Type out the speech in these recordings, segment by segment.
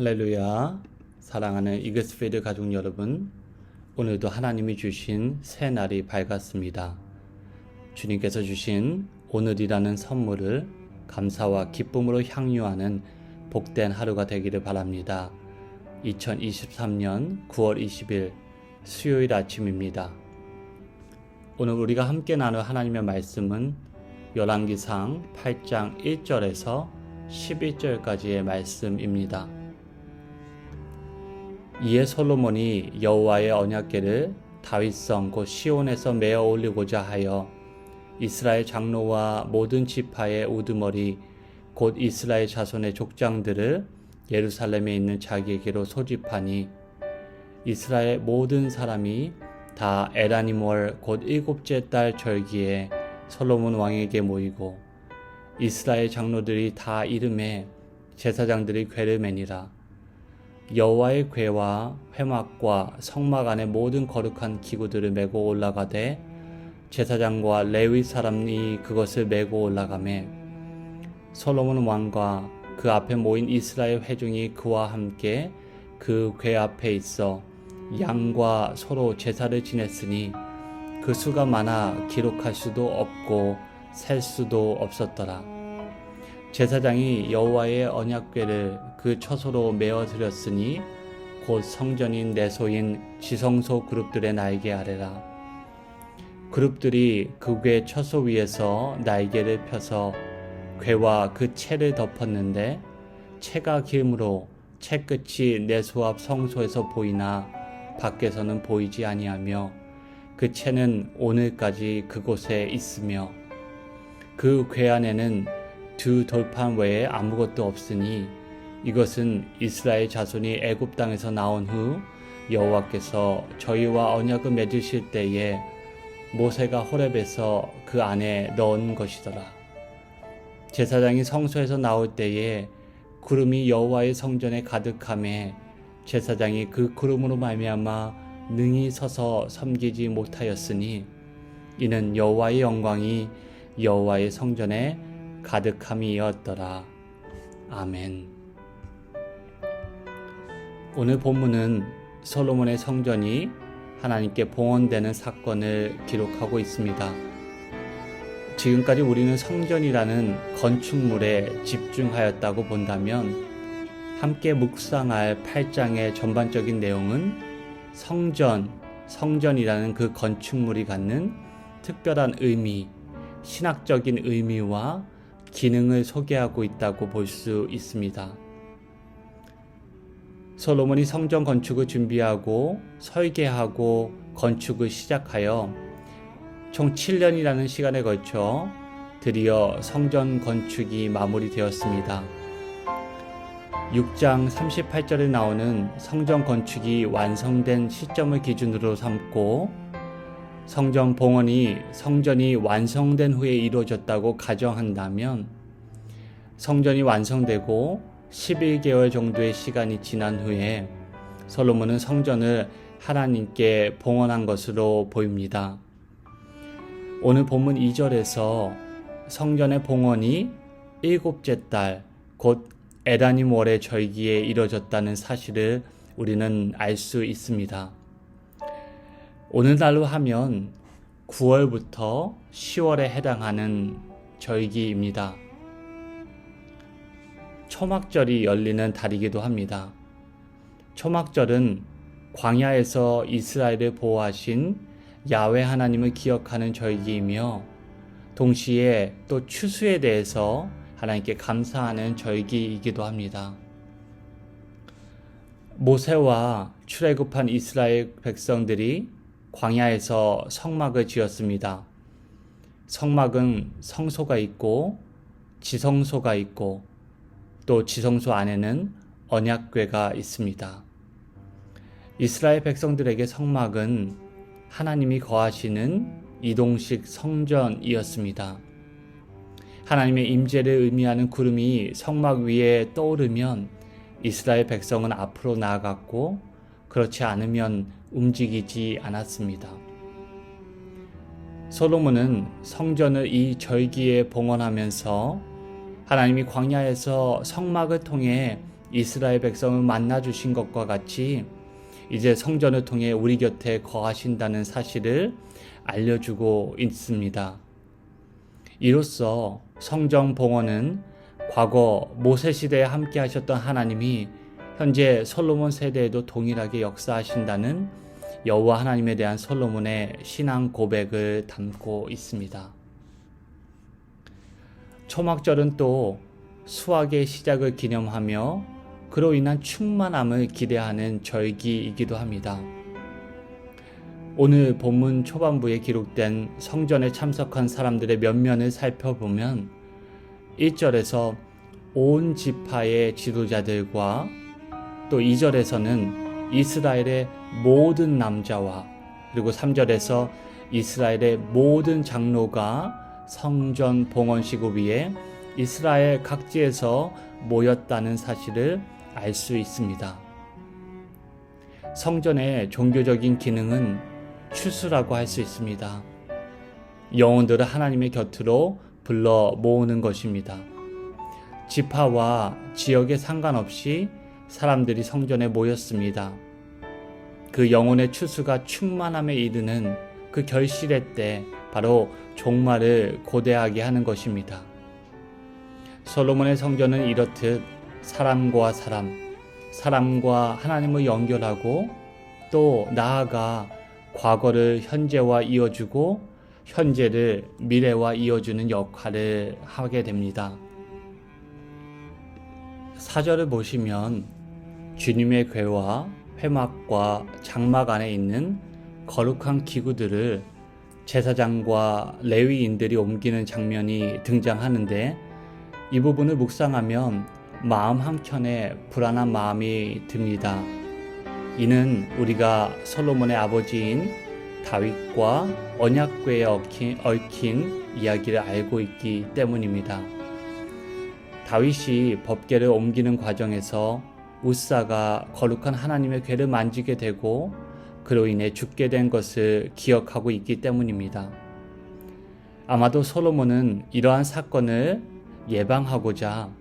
할렐루야. 사랑하는 이글스피드 가족 여러분, 오늘도 하나님이 주신 새 날이 밝았습니다. 주님께서 주신 오늘이라는 선물을 감사와 기쁨으로 향유하는 복된 하루가 되기를 바랍니다. 2023년 9월 20일 수요일 아침입니다. 오늘 우리가 함께 나눌 하나님의 말씀은 열왕기상 8장 1절에서 11절까지의 말씀입니다. 이에 솔로몬이 여호와의 언약궤를 다윗성 곧 시온에서 메어 올리고자 하여 이스라엘 장로와 모든 지파의 우두머리 곧 이스라엘 자손의 족장들을 예루살렘에 있는 자기에게로 소집하니 이스라엘 모든 사람이 다 에라님월 곧 일곱째 달 절기에 솔로몬 왕에게 모이고 이스라엘 장로들이 다 이름에 제사장들이 궤를 매니라. 여호와의 궤와 회막과 성막 안의 모든 거룩한 기구들을 메고 올라가되 제사장과 레위 사람이 그것을 메고 올라가매 솔로몬 왕과 그 앞에 모인 이스라엘 회중이 그와 함께 그 궤 앞에 있어 양과 소로 제사를 지냈으니 그 수가 많아 기록할 수도 없고 셀 수도 없었더라. 제사장이 여호와의 언약궤를 그 처소로 메어 드렸으니 곧 성전인 내소인 지성소 그룹들의 날개 아래라. 그룹들이 그 궤 처소 위에서 날개를 펴서 궤와 그 채를 덮었는데 채가 길므로 채 끝이 내소 앞 성소에서 보이나 밖에서는 보이지 아니하며 그 채는 오늘까지 그곳에 있으며 그 궤 안에는 두 돌판 외에 아무것도 없으니 이것은 이스라엘 자손이 애굽 땅에서 나온 후 여호와께서 저희와 언약을 맺으실 때에 모세가 호렙에서 그 안에 넣은 것이더라. 제사장이 성소에서 나올 때에 구름이 여호와의 성전에 가득하매 제사장이 그 구름으로 말미암아 능히 서서 섬기지 못하였으니 이는 여호와의 영광이 여호와의 성전에 가득함이었더라. 아멘. 오늘 본문은 솔로몬의 성전이 하나님께 봉헌되는 사건을 기록하고 있습니다. 지금까지 우리는 성전이라는 건축물에 집중하였다고 본다면 함께 묵상할 8장의 전반적인 내용은 성전이라는 그 건축물이 갖는 특별한 의미, 신학적인 의미와 기능을 소개하고 있다고 볼 수 있습니다. 솔로몬이 성전 건축을 준비하고 설계하고 건축을 시작하여 총 7년이라는 시간에 걸쳐 드디어 성전 건축이 마무리되었습니다. 6장 38절에 나오는 성전 건축이 완성된 시점을 기준으로 삼고 성전 봉헌이 성전이 완성된 후에 이루어졌다고 가정한다면 성전이 완성되고 11개월 정도의 시간이 지난 후에 솔로몬은 성전을 하나님께 봉헌한 것으로 보입니다. 오늘 본문 2절에서 성전의 봉헌이 일곱째 달 곧 에다님 월의 절기에 이루어졌다는 사실을 우리는 알 수 있습니다. 오늘날로 하면 9월부터 10월에 해당하는 절기입니다. 초막절이 열리는 달이기도 합니다. 초막절은 광야에서 이스라엘을 보호하신 야훼 하나님을 기억하는 절기이며 동시에 또 추수에 대해서 하나님께 감사하는 절기이기도 합니다. 모세와 출애굽한 이스라엘 백성들이 광야에서 성막을 지었습니다. 성막은 성소가 있고 지성소가 있고 또 지성소 안에는 언약궤가 있습니다. 이스라엘 백성들에게 성막은 하나님이 거하시는 이동식 성전이었습니다. 하나님의 임재를 의미하는 구름이 성막 위에 떠오르면 이스라엘 백성은 앞으로 나아갔고 그렇지 않으면 움직이지 않았습니다. 솔로몬은 성전을 이 절기에 봉헌하면서 하나님이 광야에서 성막을 통해 이스라엘 백성을 만나 주신 것과 같이 이제 성전을 통해 우리 곁에 거하신다는 사실을 알려주고 있습니다. 이로써 성전 봉헌은 과거 모세 시대에 함께 하셨던 하나님이 현재 솔로몬 세대에도 동일하게 역사하신다는 여호와 하나님에 대한 솔로몬의 신앙 고백을 담고 있습니다. 초막절은 또 수확의 시작을 기념하며 그로 인한 충만함을 기대하는 절기이기도 합니다. 오늘 본문 초반부에 기록된 성전에 참석한 사람들의 면면을 살펴보면 1절에서 온 지파의 지도자들과 또 2절에서는 이스라엘의 모든 남자와 그리고 3절에서 이스라엘의 모든 장로가 성전 봉헌시구 위에 이스라엘 각지에서 모였다는 사실을 알 수 있습니다. 성전의 종교적인 기능은 추수라고 할 수 있습니다. 영혼들을 하나님의 곁으로 불러 모으는 것입니다. 지파와 지역에 상관없이 사람들이 성전에 모였습니다. 그 영혼의 추수가 충만함에 이르는 그 결실의 때 바로 종말을 고대하게 하는 것입니다. 솔로몬의 성전은 이렇듯 사람과 사람과 하나님을 연결하고 또 나아가 과거를 현재와 이어주고 현재를 미래와 이어주는 역할을 하게 됩니다. 4절을 보시면 주님의 궤와 회막과 장막 안에 있는 거룩한 기구들을 제사장과 레위인들이 옮기는 장면이 등장하는데 이 부분을 묵상하면 마음 한켠에 불안한 마음이 듭니다. 이는 우리가 솔로몬의 아버지인 다윗과 언약궤에 얽힌 이야기를 알고 있기 때문입니다. 다윗이 법궤를 옮기는 과정에서 우사가 거룩한 하나님의 궤를 만지게 되고 그로 인해 죽게 된 것을 기억하고 있기 때문입니다. 아마도 솔로몬은 이러한 사건을 예방하고자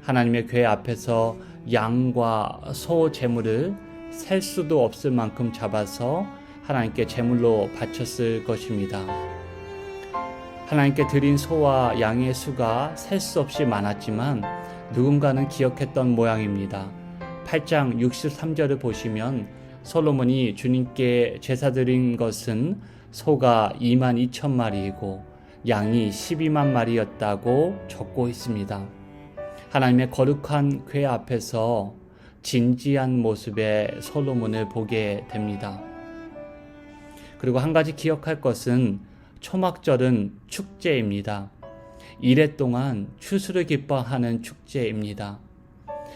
하나님의 궤 앞에서 양과 소 제물을 셀 수도 없을 만큼 잡아서 하나님께 제물로 바쳤을 것입니다. 하나님께 드린 소와 양의 수가 셀 수 없이 많았지만 누군가는 기억했던 모양입니다. 8장 63절을 보시면 솔로몬이 주님께 제사 드린 것은 소가 22,000마리이고 양이 12만 마리였다고 적고 있습니다. 하나님의 거룩한 궤 앞에서 진지한 모습의 솔로몬을 보게 됩니다. 그리고 한 가지 기억할 것은 초막절은 축제입니다. 이래 동안 추수를 기뻐하는 축제입니다.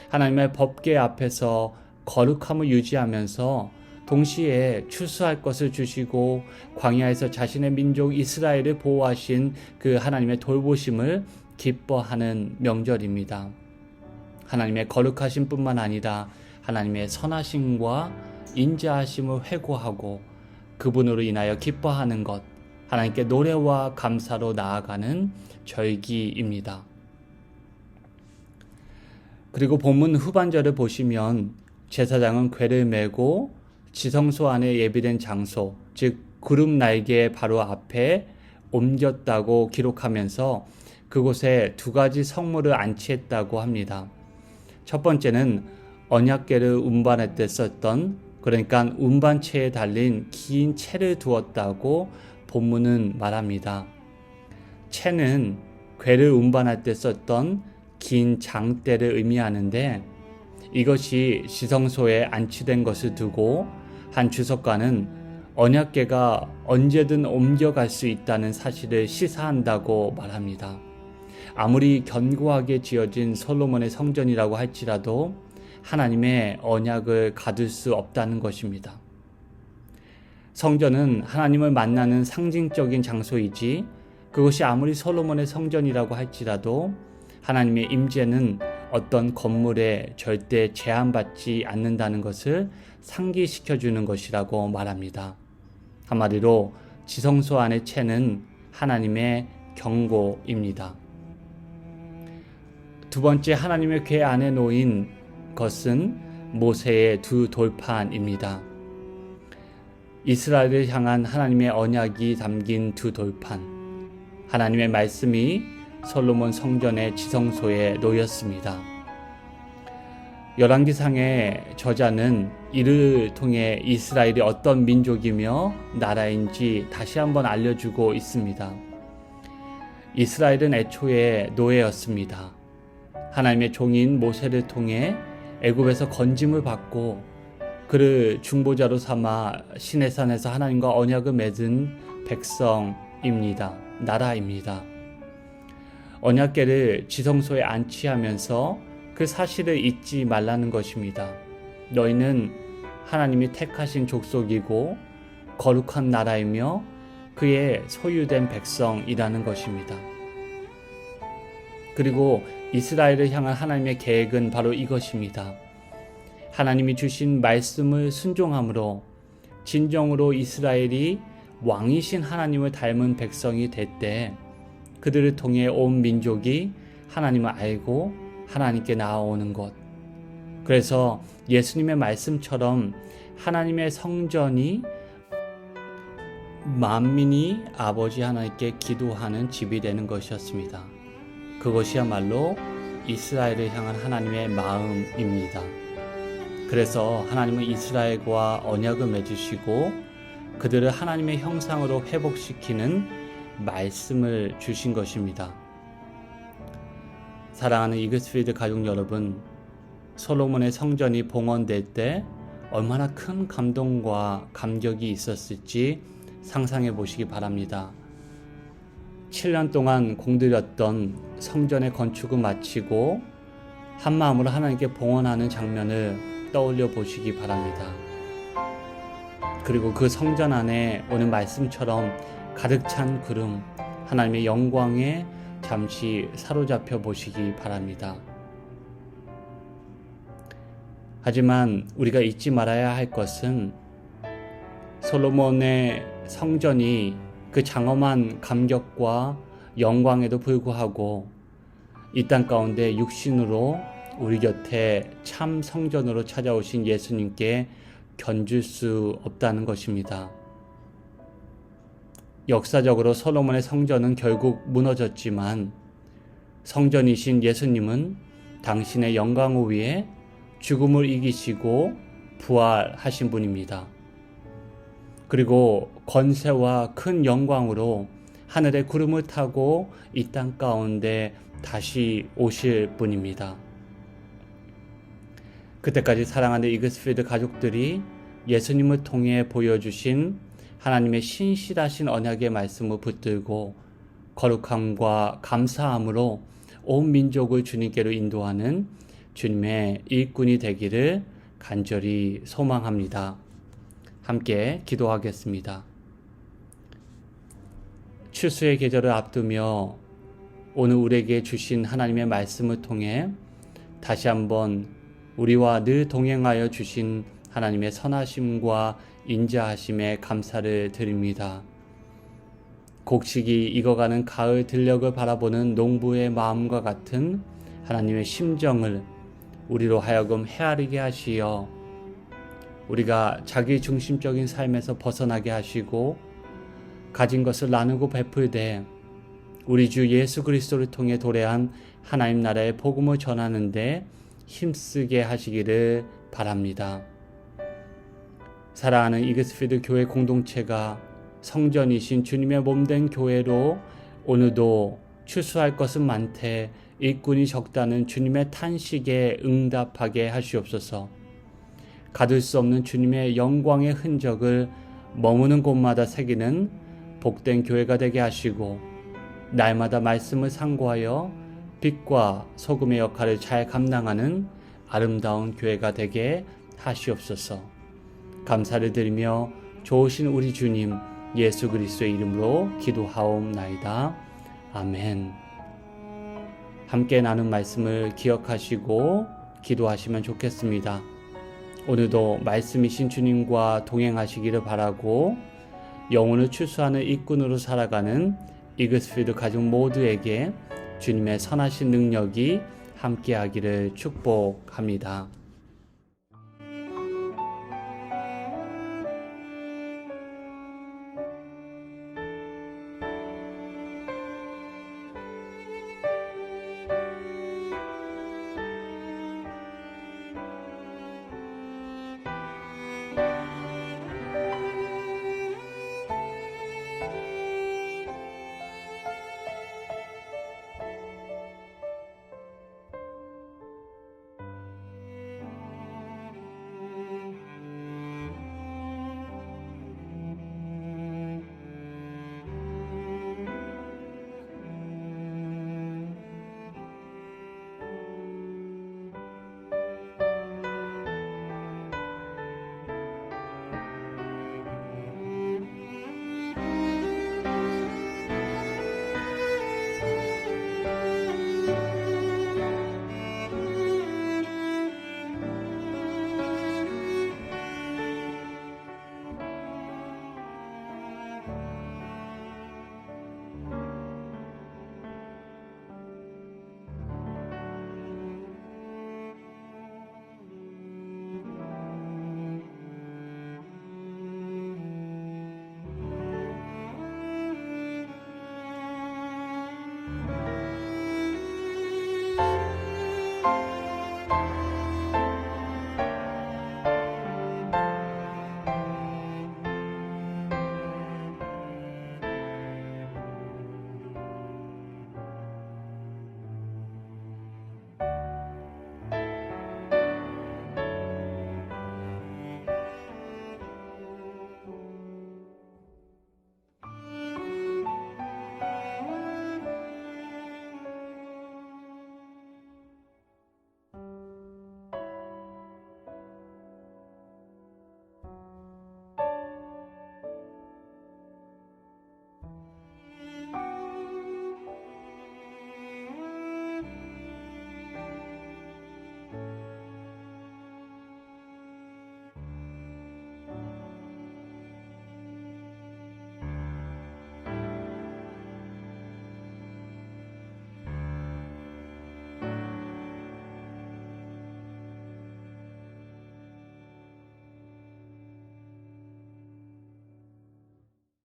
하나님의 법궤 앞에서 거룩함을 유지하면서 동시에 추수할 것을 주시고 광야에서 자신의 민족 이스라엘을 보호하신 그 하나님의 돌보심을 기뻐하는 명절입니다. 하나님의 거룩하심 뿐만 아니라 하나님의 선하심과 인자하심을 회고하고 그분으로 인하여 기뻐하는 것, 하나님께 노래와 감사로 나아가는 절기입니다. 그리고 본문 후반절을 보시면 제사장은 궤를 메고 지성소 안에 예비된 장소, 즉 구름 날개 바로 앞에 옮겼다고 기록하면서 그곳에 두 가지 성물을 안치했다고 합니다. 첫 번째는 언약궤를 운반할 때 썼던, 그러니까 운반체에 달린 긴 채를 두었다고 본문은 말합니다. 채는 궤를 운반할 때 썼던 긴 장대를 의미하는데 이것이 지성소에 안치된 것을 두고 한 주석가는 언약궤가 언제든 옮겨갈 수 있다는 사실을 시사한다고 말합니다. 아무리 견고하게 지어진 솔로몬의 성전이라고 할지라도 하나님의 언약을 가둘 수 없다는 것입니다. 성전은 하나님을 만나는 상징적인 장소이지 그것이 아무리 솔로몬의 성전이라고 할지라도 하나님의 임재는 어떤 건물에 절대 제한받지 않는다는 것을 상기시켜주는 것이라고 말합니다. 한마디로 지성소 안의 채는 하나님의 경고입니다. 두 번째, 하나님의 궤 안에 놓인 것은 모세의 두 돌판입니다. 이스라엘을 향한 하나님의 언약이 담긴 두 돌판, 하나님의 말씀이 솔로몬 성전의 지성소에 놓였습니다. 열왕기상의 저자는 이를 통해 이스라엘이 어떤 민족이며 나라인지 다시 한번 알려주고 있습니다. 이스라엘은 애초에 노예였습니다. 하나님의 종인 모세를 통해 애굽에서 건짐을 받고 그를 중보자로 삼아 시내산에서 하나님과 언약을 맺은 백성입니다. 나라입니다. 언약궤를 지성소에 안치하면서 그 사실을 잊지 말라는 것입니다. 너희는 하나님이 택하신 족속이고 거룩한 나라이며 그의 소유된 백성이라는 것입니다. 그리고 이스라엘을 향한 하나님의 계획은 바로 이것입니다. 하나님이 주신 말씀을 순종함으로 진정으로 이스라엘이 왕이신 하나님을 닮은 백성이 될 때 그들을 통해 온 민족이 하나님을 알고 하나님께 나아오는 것. 그래서 예수님의 말씀처럼 하나님의 성전이 만민이 아버지 하나님께 기도하는 집이 되는 것이었습니다. 그것이야말로 이스라엘을 향한 하나님의 마음입니다. 그래서 하나님은 이스라엘과 언약을 맺으시고 그들을 하나님의 형상으로 회복시키는 말씀을 주신 것입니다. 사랑하는 이글스필드 가족 여러분, 솔로몬의 성전이 봉헌될 때 얼마나 큰 감동과 감격이 있었을지 상상해 보시기 바랍니다. 7년 동안 공들였던 성전의 건축을 마치고 한마음으로 하나님께 봉헌하는 장면을 떠올려 보시기 바랍니다. 그리고 그 성전 안에 오늘 말씀처럼 가득 찬 구름, 하나님의 영광에 잠시 사로잡혀 보시기 바랍니다. 하지만 우리가 잊지 말아야 할 것은 솔로몬의 성전이 그 장엄한 감격과 영광에도 불구하고 이 땅 가운데 육신으로 우리 곁에 참 성전으로 찾아오신 예수님께 견줄 수 없다는 것입니다. 역사적으로 솔로몬의 성전은 결국 무너졌지만 성전이신 예수님은 당신의 영광을 위해 죽음을 이기시고 부활하신 분입니다. 그리고 권세와 큰 영광으로 하늘의 구름을 타고 이 땅 가운데 다시 오실 분입니다. 그때까지 사랑하는 이글스필드 가족들이 예수님을 통해 보여주신 하나님의 신실하신 언약의 말씀을 붙들고 거룩함과 감사함으로 온 민족을 주님께로 인도하는 주님의 일꾼이 되기를 간절히 소망합니다. 함께 기도하겠습니다. 추수의 계절을 앞두며 오늘 우리에게 주신 하나님의 말씀을 통해 다시 한번 우리와 늘 동행하여 주신 하나님의 선하심과 인자하심에 감사를 드립니다. 곡식이 익어가는 가을 들녘을 바라보는 농부의 마음과 같은 하나님의 심정을 우리로 하여금 헤아리게 하시어 우리가 자기 중심적인 삶에서 벗어나게 하시고 가진 것을 나누고 베풀되 우리 주 예수 그리스도를 통해 도래한 하나님 나라의 복음을 전하는 데 힘쓰게 하시기를 바랍니다. 사랑하는 이글스필드 교회 공동체가 성전이신 주님의 몸된 교회로 오늘도 추수할 것은 많되 일꾼이 적다는 주님의 탄식에 응답하게 하시옵소서. 가둘 수 없는 주님의 영광의 흔적을 머무는 곳마다 새기는 복된 교회가 되게 하시고 날마다 말씀을 상고하여 빛과 소금의 역할을 잘 감당하는 아름다운 교회가 되게 하시옵소서. 감사를 드리며 좋으신 우리 주님 예수 그리스도의 이름으로 기도하옵나이다. 아멘. 함께 나눈 말씀을 기억하시고 기도하시면 좋겠습니다. 오늘도 말씀이신 주님과 동행하시기를 바라고 영혼을 추수하는 일꾼으로 살아가는 이글스필드 가족 모두에게 주님의 선하신 능력이 함께하기를 축복합니다.